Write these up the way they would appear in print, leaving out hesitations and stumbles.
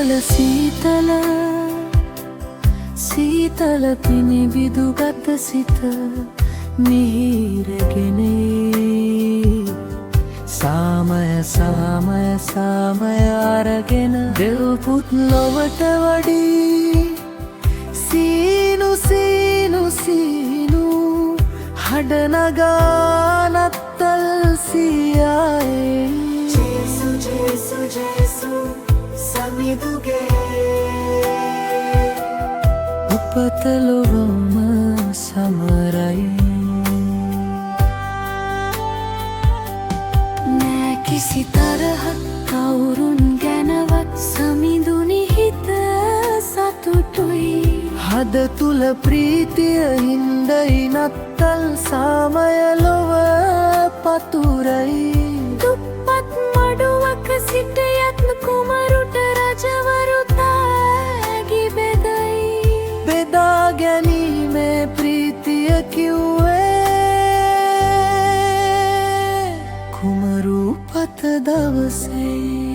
සීතල සීතල පිනිබිදු ගත සිත මිහිරගෙනේ සාමය සාමය සාමය අරගෙන දෙව්පුත් ලොවට වඩී සීනු සීනු සීනු හඩනගා නත්තල් සියායේ ජේසු ජේසු ජේසු සමිඳුගේ උපත ලොවම සමරයි නෑ කිසි තරහක් කවුරුන් ගැනවත් සමිඳුනි හිත සතුටුයි හද තුල ප්‍රීතිය හින්දයි නත්තල් සාමය ලොව පතුරයි දුප්පත් මඩුවක සිට යත්න කුමරුට රජවරු තාගි බෙදයි බෙදා ගැනීමේ ප්‍රීතිය කිව්වේ කුමරු පත දවසේ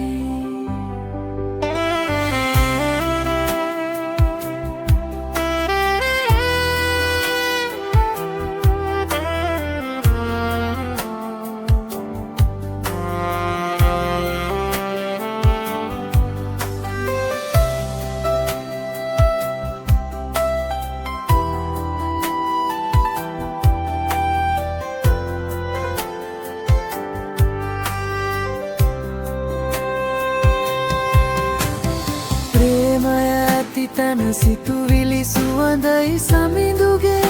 තන සිතුවිලි සුවඳයි සමිඳුගේ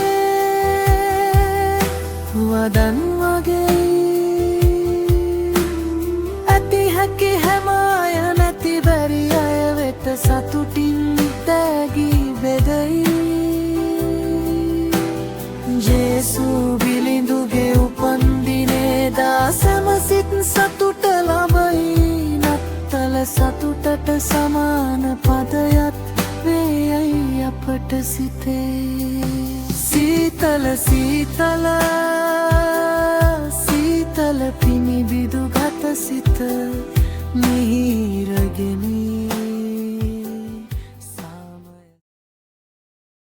වදන් වගේ ඇති හැකි හැම අය නැති බැරි අය වෙත සතුටින් තෑගි බෙදයි ජේසු බිලිඳුගේ උපන්දිනේදා සැමසිත් සතුට ලබයි නත්තල සතුටට සමාන පදයත් වේයයි අපට සිතේ සීතල සීතල සීතල පිනිබිදු ගත සිත මිහිරගෙන